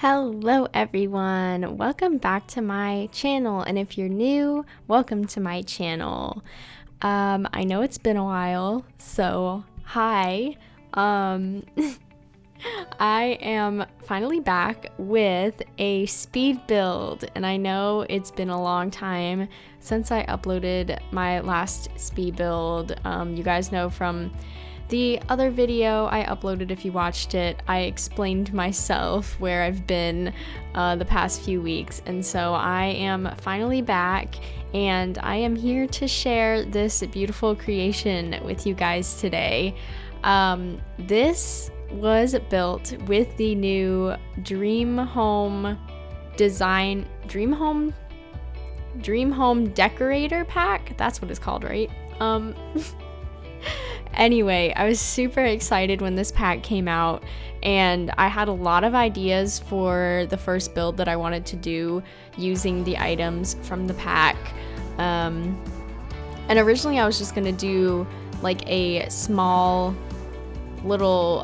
Hello everyone, welcome back to my channel, and if you're new, welcome to my channel. I know it's been a while, so hi. I am finally back with a speed build, and I know it's been a long time since I uploaded my last speed build. You guys know from the other video I uploaded, if you watched it, I explained myself where I've been the past few weeks, and so I am finally back and I am here to share this beautiful creation with you guys today. This was built with the new Dream Home Decorator pack. That's what it's called, right? Anyway, I was super excited when this pack came out, and I had a lot of ideas for the first build that I wanted to do using the items from the pack. And originally I was just gonna do like a small little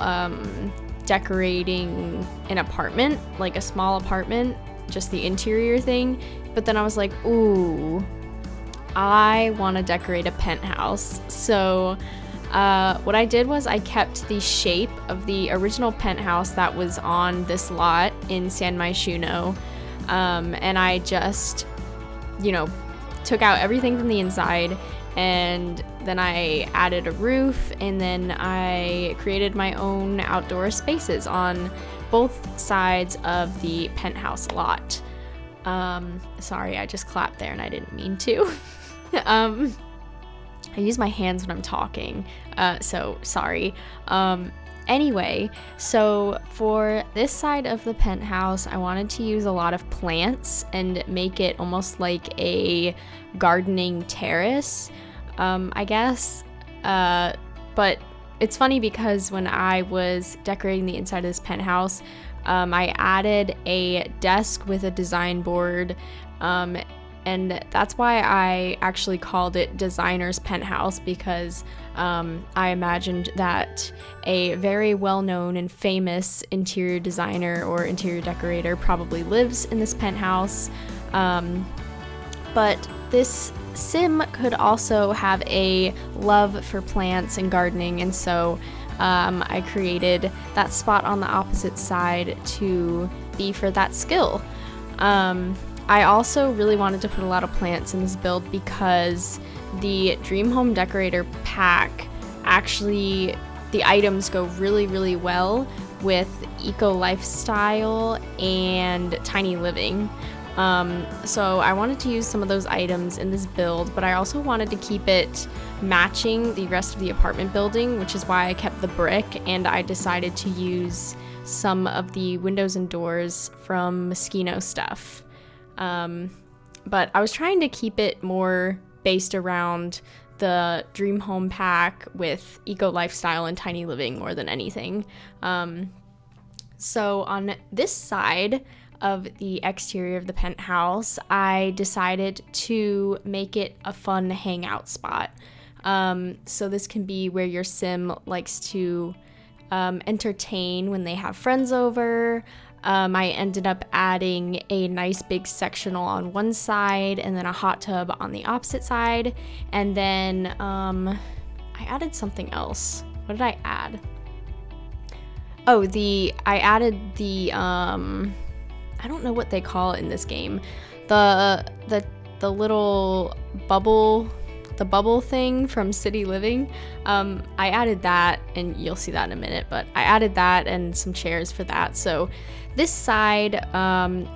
decorating an apartment, like a small apartment, just the interior thing. But then I was like, ooh, I want to decorate a penthouse. So what I did was I kept the shape of the original penthouse that was on this lot in San Myshuno, and I just, took out everything from the inside, and then I added a roof, and then I created my own outdoor spaces on both sides of the penthouse lot. Sorry, I just clapped there and I didn't mean to. I use my hands when I'm talking, so sorry. Anyway, so for this side of the penthouse, I wanted to use a lot of plants and make it almost like a gardening terrace, I guess. But it's funny because when I was decorating the inside of this penthouse, I added a desk with a design board, and that's why I actually called it Designer's Penthouse, because I imagined that a very well-known and famous interior designer or interior decorator probably lives in this penthouse. But this sim could also have a love for plants and gardening, and so I created that spot on the opposite side to be for that skill. I also really wanted to put a lot of plants in this build because the Dream Home Decorator pack, actually the items go really, really well with eco lifestyle and tiny living. So I wanted to use some of those items in this build, but I also wanted to keep it matching the rest of the apartment building, which is why I kept the brick, and I decided to use some of the windows and doors from Moschino stuff. But I was trying to keep it more based around the Dream Home pack with eco lifestyle and tiny living more than anything. So on this side of the exterior of the penthouse, I decided to make it a fun hangout spot. So this can be where your sim likes to entertain when they have friends over. I ended up adding a nice big sectional on one side and then a hot tub on the opposite side. And then I added something else. What did I add? Oh, I added the I don't know what they call it in this game. The little bubble thing from City Living. I added that, and you'll see that in a minute, but I added that and some chairs for that. So this side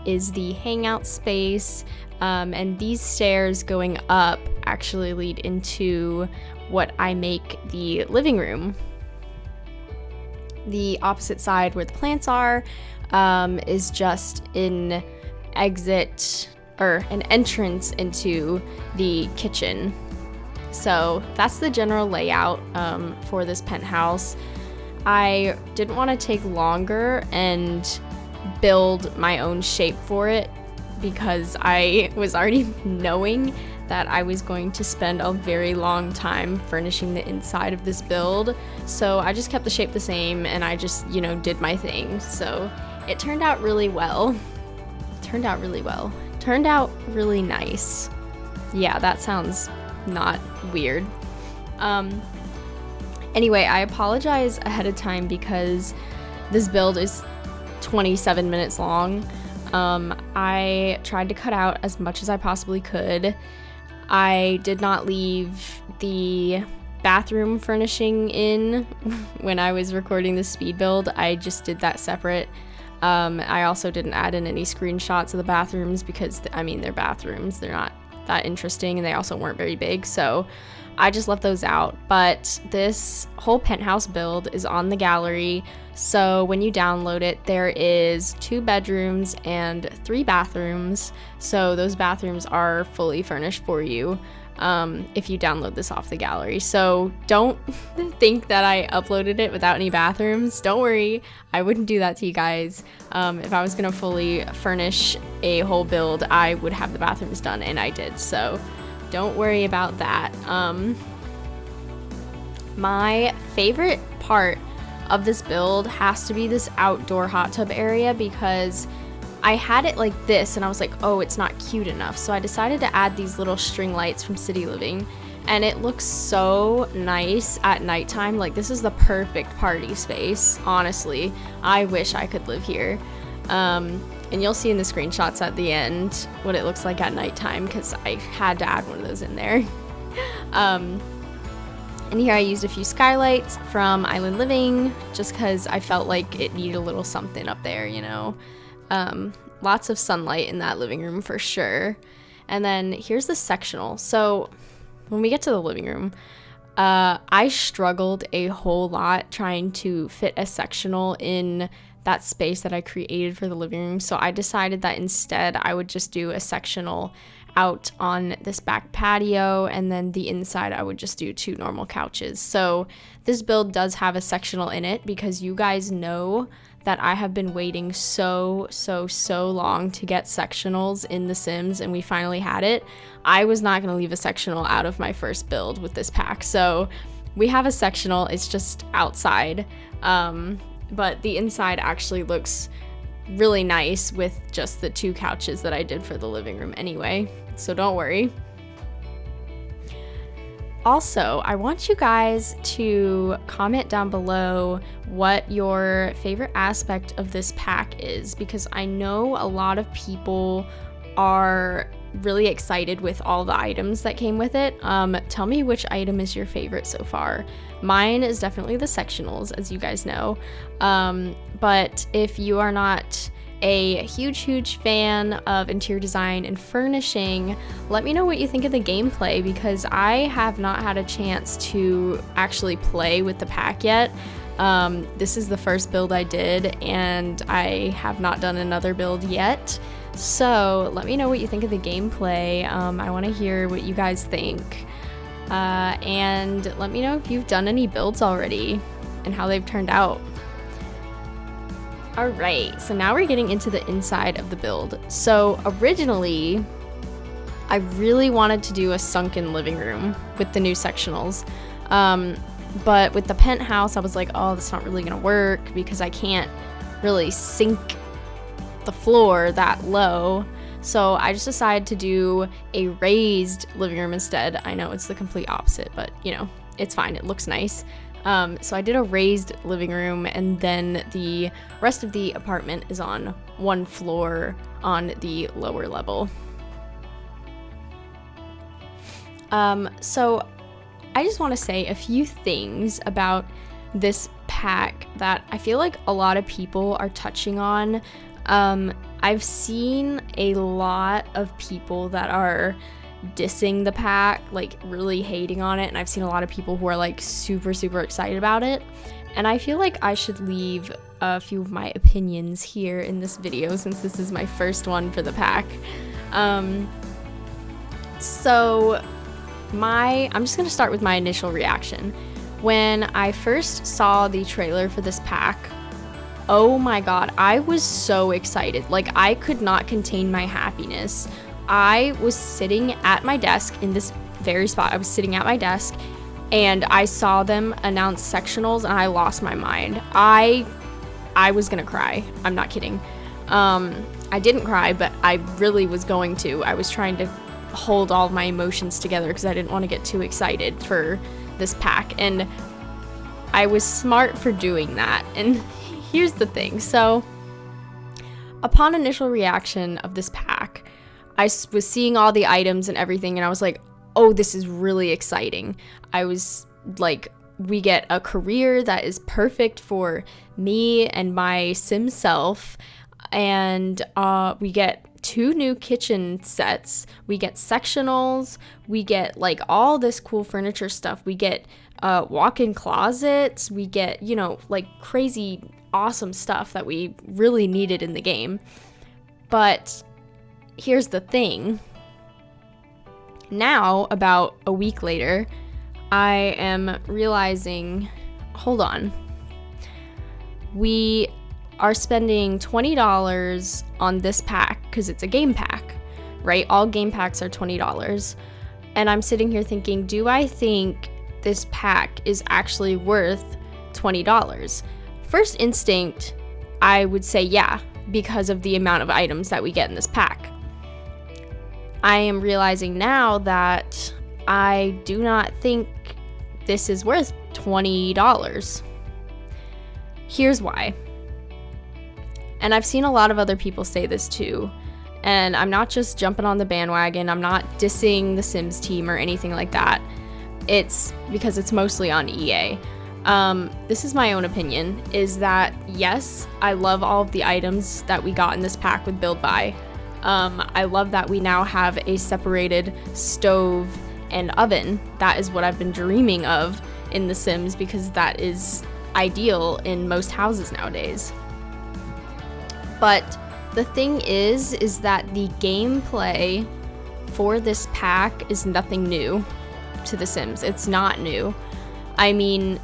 is the hangout space, and these stairs going up actually lead into what I make the living room. The opposite side where the plants are is just an exit or an entrance into the kitchen. So that's the general layout for this penthouse. I didn't want to take longer and build my own shape for it because I was already knowing that I was going to spend a very long time furnishing the inside of this build. So I just kept the shape the same and I just, did my thing. So it turned out really well. Turned out really nice. Yeah, that sounds not weird. Anyway, I apologize ahead of time because this build is 27 minutes long. I tried to cut out as much as I possibly could. I did not leave the bathroom furnishing in when I was recording the speed build. I just did that separate. I also didn't add in any screenshots of the bathrooms because, I mean, they're bathrooms. They're not that interesting, and they also weren't very big, so I just left those out. But this whole penthouse build is on the gallery, so when you download it, there is 2 bedrooms and 3 bathrooms, so those bathrooms are fully furnished for you if you download this off the gallery. So don't think that I uploaded it without any bathrooms. Don't worry, I wouldn't do that to you guys. If I was gonna fully furnish a whole build, I would have the bathrooms done, and I did, so don't worry about that. My favorite part of this build has to be this outdoor hot tub area, because I had it like this and I was like, oh, it's not cute enough. So I decided to add these little string lights from City Living, and it looks so nice at nighttime. Like, this is the perfect party space, honestly. I wish I could live here. And you'll see in the screenshots at the end what it looks like at nighttime, because I had to add one of those in there. And here I used a few skylights from Island Living, just because I felt like it needed a little something up there, you know. Lots of sunlight in that living room for sure. And then here's the sectional. So when we get to the living room, I struggled a whole lot trying to fit a sectional in that space that I created for the living room. So I decided that instead I would just do a sectional out on this back patio, and then the inside I would just do 2 normal couches. So this build does have a sectional in it, because you guys know that I have been waiting so long to get sectionals in The Sims, and we finally had it. I was not going to leave a sectional out of my first build with this pack, so we have a sectional. It's just outside, but the inside actually looks really nice with just the 2 couches that I did for the living room anyway, so don't worry. Also, I want you guys to comment down below what your favorite aspect of this pack is, because I know a lot of people are really excited with all the items that came with it. Tell me which item is your favorite so far. Mine is definitely the sectionals, as you guys know. But if you are not a huge fan of interior design and furnishing, let me know what you think of the gameplay, because I have not had a chance to actually play with the pack yet. This is the first build I did, and I have not done another build yet. So let me know what you think of the gameplay. I want to hear what you guys think. And let me know if you've done any builds already and how they've turned out. Alright, so now we're getting into the inside of the build. So originally, I really wanted to do a sunken living room with the new sectionals. But with the penthouse, I was like, oh, that's not really gonna work, because I can't really sink the floor that low. So I just decided to do a raised living room instead. I know it's the complete opposite, but you know, it's fine, it looks nice. So I did a raised living room, and then the rest of the apartment is on 1 floor on the lower level. So I just want to say a few things about this pack that I feel like a lot of people are touching on. I've seen a lot of people that are dissing the pack, like really hating on it, and I've seen a lot of people who are like super excited about it, and I feel like I should leave a few of my opinions here in this video, since this is my first one for the pack. So I'm just gonna start with my initial reaction. When I first saw the trailer for this pack, oh my god, I was so excited. Like, I could not contain my happiness. I was sitting at my desk in this very spot. I was sitting at my desk, and I saw them announce sectionals, and I lost my mind. I I was gonna cry. I'm not kidding. I didn't cry, but I really was going to. I was trying to hold all my emotions together because I didn't want to get too excited for this pack, and I was smart for doing that. And here's the thing. So upon initial reaction of this pack, I was seeing all the items and everything, and I was like, oh, this is really exciting. I was like, we get a career that is perfect for me and my sim self, and we get 2 new kitchen sets, we get sectionals, we get like all this cool furniture stuff, we get walk-in closets, we get, you know, like crazy awesome stuff that we really needed in the game. But here's the thing. Now, about a week later, I am realizing, hold on, we are spending $20 on this pack because it's a game pack, right? All game packs are $20. And I'm sitting here thinking, do I think this pack is actually worth $20? First instinct, I would say yeah, because of the amount of items that we get in this pack. I am realizing now that I do not think this is worth $20. Here's why. And I've seen a lot of other people say this too. And I'm not just jumping on the bandwagon. I'm not dissing the Sims team or anything like that. It's because it's mostly on EA. This is my own opinion, is that yes, I love all of the items that we got in this pack with Build By. I love that we now have a separated stove and oven. That is what I've been dreaming of in The Sims, because that is ideal in most houses nowadays. But the thing is that the gameplay for this pack is nothing new to The Sims. It's not new. I mean,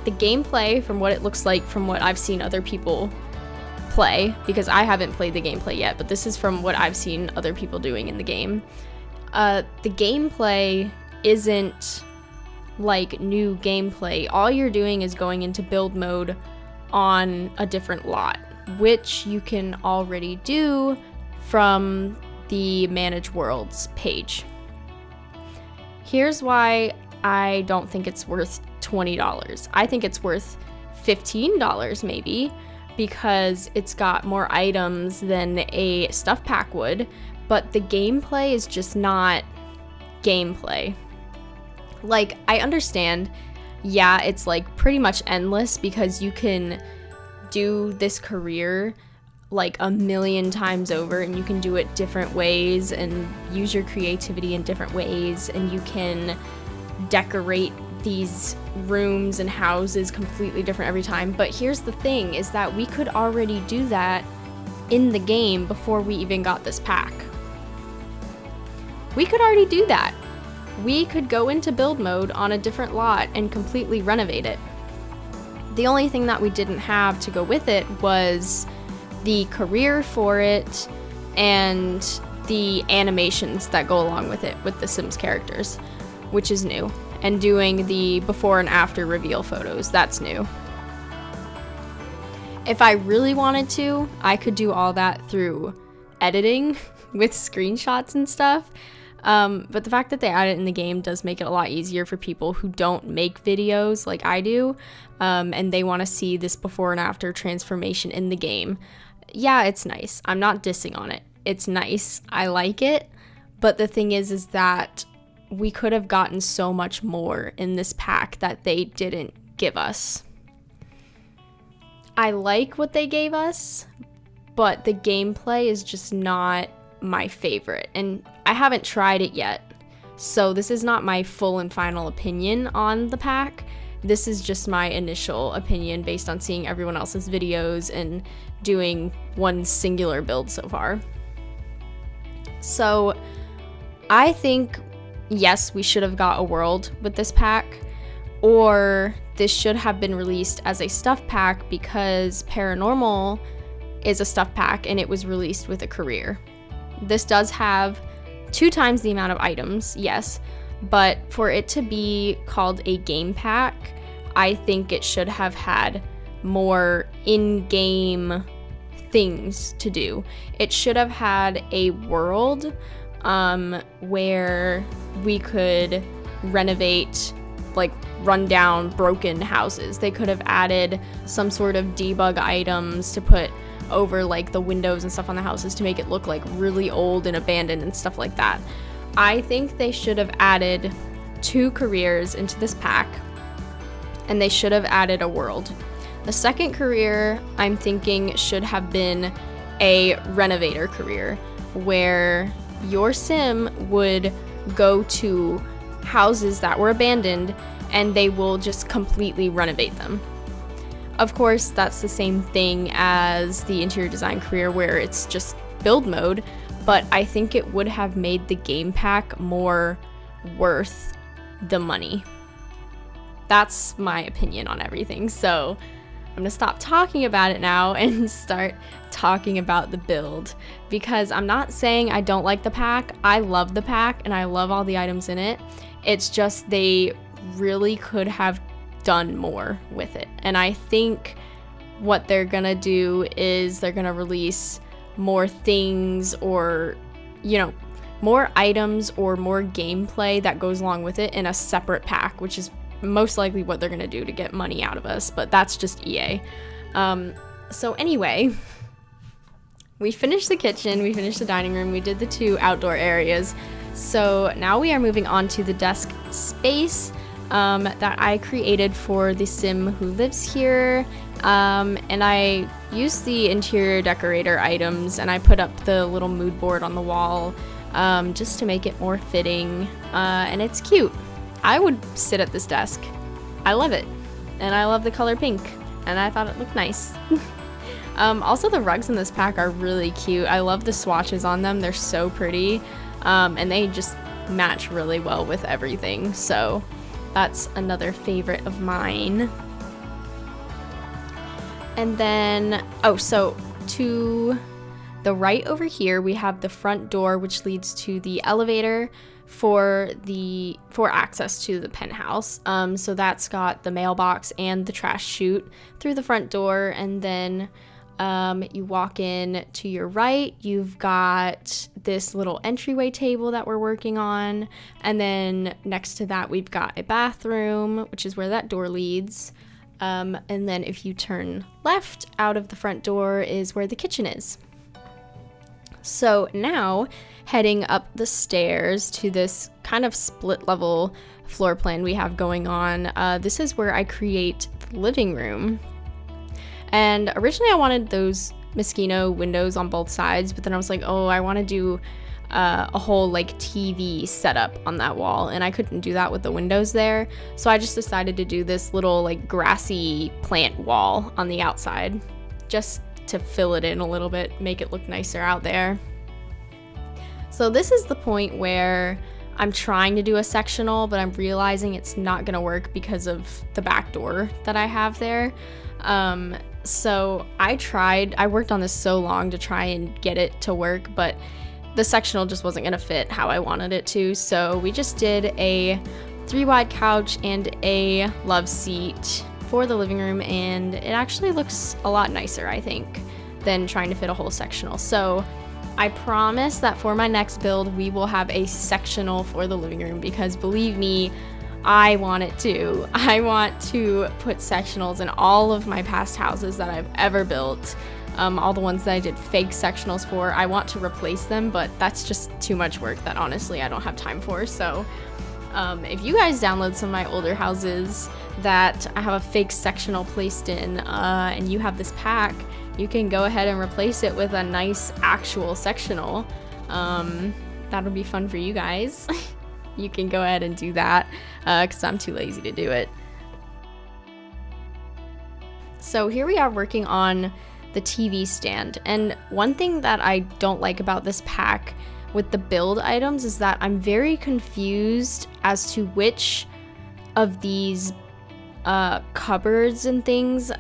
the gameplay, from what it looks like from what I've seen other people play, because I haven't played the gameplay yet, but this is from what I've seen other people doing in the game. The gameplay isn't like new gameplay. All you're doing is going into build mode on a different lot, which you can already do from the Manage Worlds page. Here's why I don't think it's worth $20. I think it's worth $15 maybe, because it's got more items than a stuff pack would, but the gameplay is just not gameplay. Like, I understand, yeah, it's like pretty much endless because you can do this career like a million times over, and you can do it different ways and use your creativity in different ways, and you can decorate these rooms and houses completely different every time. But here's the thing, is that we could already do that in the game before we even got this pack. We could already do that. We could go into build mode on a different lot and completely renovate it. The only thing that we didn't have to go with it was the career for it and the animations that go along with it with the Sims characters, which is new. And doing the before and after reveal photos, that's new. If I really wanted to, I could do all that through editing with screenshots and stuff. But the fact that they add it in the game does make it a lot easier for people who don't make videos like I do, and they want to see this before and after transformation in the game. Yeah, it's nice. I'm not dissing on it. It's nice. I like it. But the thing is that we could have gotten so much more in this pack that they didn't give us. I like what they gave us, but the gameplay is just not my favorite, and I haven't tried it yet, so this is not my full and final opinion on the pack. This is just my initial opinion based on seeing everyone else's videos and doing one singular build so far. So I think yes, we should have got a world with this pack, or this should have been released as a stuff pack, because Paranormal is a stuff pack and it was released with a career. This does have 2 times the amount of items, yes, but for it to be called a game pack, I think it should have had more in-game things to do. It should have had a world where we could renovate like rundown, broken houses. They could have added some sort of debug items to put over like the windows and stuff on the houses to make it look like really old and abandoned and stuff like that. I think they should have added 2 careers into this pack, and they should have added a world. The second career I'm thinking should have been a renovator career, where your sim would go to houses that were abandoned and they will just completely renovate them. Of course, that's the same thing as the interior design career where it's just build mode, but I think it would have made the game pack more worth the money. That's my opinion on everything. So I'm gonna stop talking about it now and start talking about the build, because I'm not saying I don't like the pack. I love the pack and I love all the items in it. It's just they really could have done more with it. And I think what they're gonna do is they're gonna release more things, or, you know, more items or more gameplay that goes along with it in a separate pack, which is most likely what they're gonna do to get money out of us, but that's just EA. So anyway, we finished the kitchen, we finished the dining room, we did the 2 outdoor areas. So now we are moving on to the desk space that I created for the sim who lives here. And I used the interior decorator items, and I put up the little mood board on the wall just to make it more fitting, and it's cute. I would sit at this desk. I love it, and I love the color pink, and I thought it looked nice. Also, the rugs in this pack are really cute. I love the swatches on them. They're so pretty, and they just match really well with everything, so that's another favorite of mine. And then, so to the right over here, we have the front door, which leads to the elevator for access to the penthouse. So that's got the mailbox and the trash chute through the front door, and then you walk in to your right, you've got this little entryway table that we're working on, and then next to that we've got a bathroom, which is where that door leads. And then if you turn left out of the front door is where the kitchen is. So now, heading up the stairs to this kind of split level floor plan we have going on, this is where I create the living room. And originally I wanted those Moschino windows on both sides, but then I was like, oh, I want to do a whole like TV setup on that wall, and I couldn't do that with the windows there. So I just decided to do this little like grassy plant wall on the outside, just to fill it in a little bit, make it look nicer out there. So this is the point where I'm trying to do a sectional, but I'm realizing it's not gonna work because of the back door that I have there. So I worked on this so long to try and get it to work, but the sectional just wasn't gonna fit how I wanted it to. So we just did a 3-wide couch and a love seat for the living room, and it actually looks a lot nicer, I think, than trying to fit a whole sectional. So I promise that for my next build, we will have a sectional for the living room, because believe me, I want it to. I want to put sectionals in all of my past houses that I've ever built. All the ones that I did fake sectionals for, I want to replace them, but that's just too much work that honestly I don't have time for. So if you guys download some of my older houses that I have a fake sectional placed in, and you have this pack, you can go ahead and replace it with a nice actual sectional. That'll be fun for you guys. You can go ahead and do that, because I'm too lazy to do it. So here we are working on the TV stand, and one thing that I don't like about this pack with the build items is that I'm very confused as to which of these cupboards and things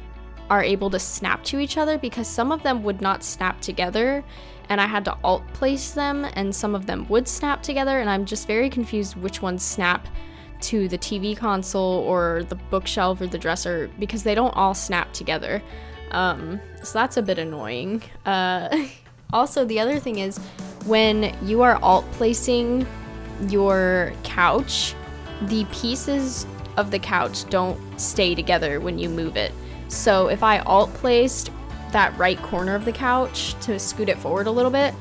are able to snap to each other, because some of them would not snap together and I had to alt place them, and some of them would snap together, and I'm just very confused which ones snap to the TV console or the bookshelf or the dresser because they don't all snap together. So that's a bit annoying. Also, the other thing is when you are alt placing your couch, the pieces of the couch don't stay together when you move it. So if I alt placed that right corner of the couch to scoot it forward a little bit,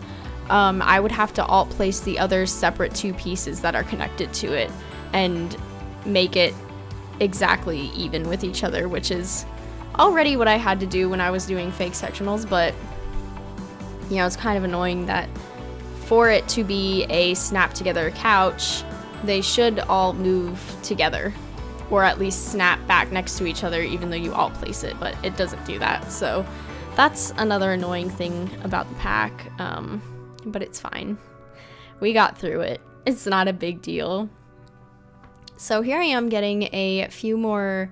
I would have to alt place the other separate two pieces that are connected to it and make it exactly even with each other, which is already what I had to do when I was doing fake sectionals, but you know, it's kind of annoying that for it to be a snap together couch, they should all move together or at least snap back next to each other even though you alt place it, but it doesn't do that. So that's another annoying thing about the pack, but it's fine. We got through it. It's not a big deal. So here I am getting a few more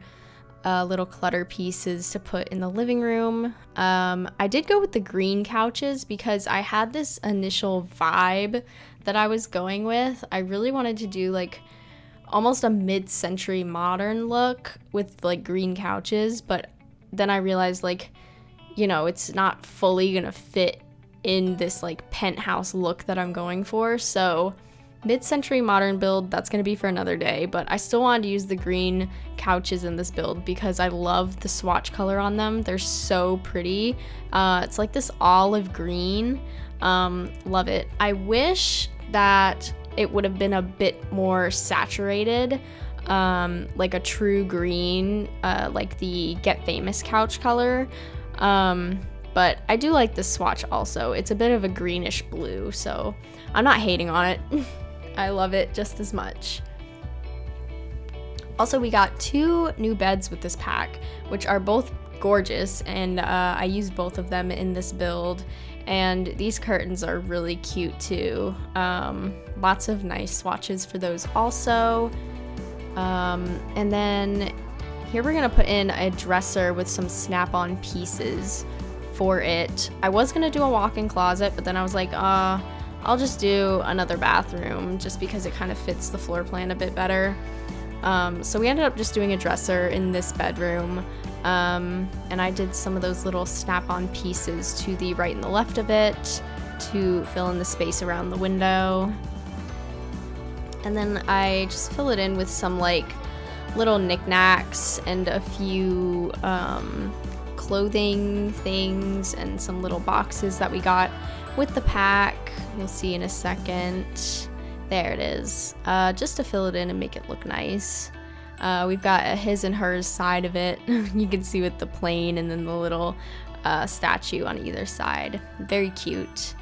little clutter pieces to put in the living room. I did go with the green couches because I had this initial vibe that I was going with. I really wanted to do like almost a mid-century modern look with like green couches, but then I realized like, you know, it's not fully gonna fit in this like penthouse look that I'm going for. So mid-century modern build, that's gonna be for another day, but I still wanted to use the green couches in this build because I love the swatch color on them. They're so pretty. It's like this olive green. Love it. I wish that it would have been a bit more saturated, like a true green, like the Get Famous couch color. But I do like the swatch also. It's a bit of a greenish blue, so I'm not hating on it. I love it just as much. Also, we got 2 new beds with this pack, which are both gorgeous, and I used both of them in this build. And these curtains are really cute too. Lots of nice swatches for those also. And then here we're gonna put in a dresser with some snap-on pieces for it. I was gonna do a walk-in closet, but then I was like, I'll just do another bathroom just because it kind of fits the floor plan a bit better. So we ended up just doing a dresser in this bedroom. And I did some of those little snap-on pieces to the right and the left of it to fill in the space around the window. And then I just fill it in with some like little knickknacks and a few clothing things and some little boxes that we got with the pack. You'll see in a second. There it is. Just to fill it in and make it look nice. We've got a his and hers side of it. You can see with the plane and then the little statue on either side. Very cute.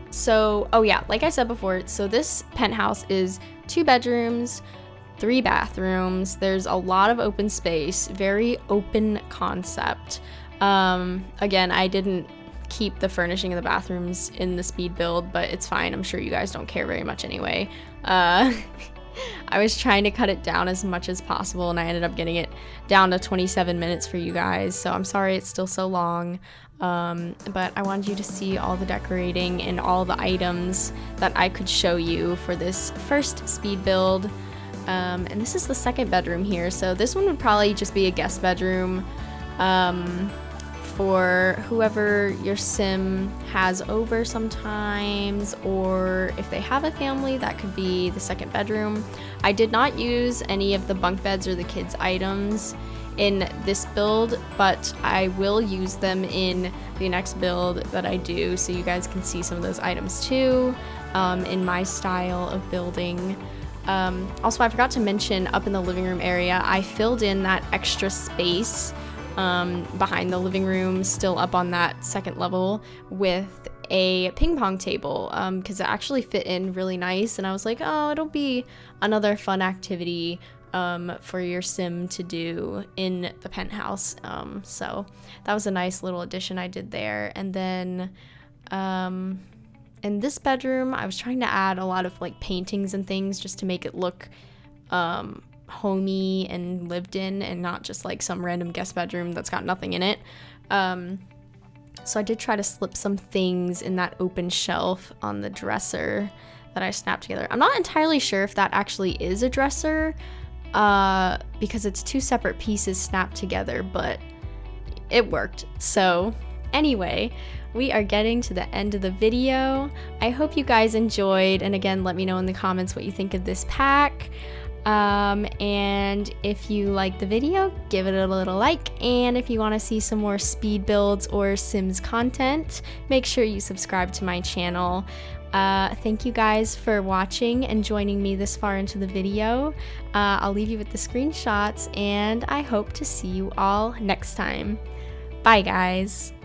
So, oh yeah, like I said before, so this penthouse is 2 bedrooms, 3 bathrooms. There's a lot of open space, very open concept. Again, I didn't keep the furnishing of the bathrooms in the speed build, but it's fine. I'm sure you guys don't care very much anyway. I was trying to cut it down as much as possible, and I ended up getting it down to 27 minutes for you guys, so I'm sorry it's still so long. But I wanted you to see all the decorating and all the items that I could show you for this first speed build. And this is the second bedroom here, so this one would probably just be a guest bedroom for whoever your sim has over sometimes, or if they have a family, that could be the second bedroom. I did not use any of the bunk beds or the kids' items in this build, but I will use them in the next build that I do, so you guys can see some of those items too, in my style of building. Also, I forgot to mention, up in the living room area, I filled in that extra space behind the living room, still up on that second level, with a ping pong table, because it actually fit in really nice, and I was like, oh, it'll be another fun activity for your sim to do in the penthouse. So that was a nice little addition I did there. And then in this bedroom, I was trying to add a lot of like paintings and things just to make it look homey and lived in, and not just like some random guest bedroom that's got nothing in it. So I did try to slip some things in that open shelf on the dresser that I snapped together. I'm not entirely sure if that actually is a dresser, because it's two separate pieces snapped together, but it worked. So anyway, we are getting to the end of the video. I hope you guys enjoyed, and again, let me know in the comments what you think of this pack. And if you like the video, give it a little like, and if you want to see some more speed builds or Sims content, make sure you subscribe to my channel. Thank you guys for watching and joining me this far into the video. I'll leave you with the screenshots, and I hope to see you all next time. Bye guys!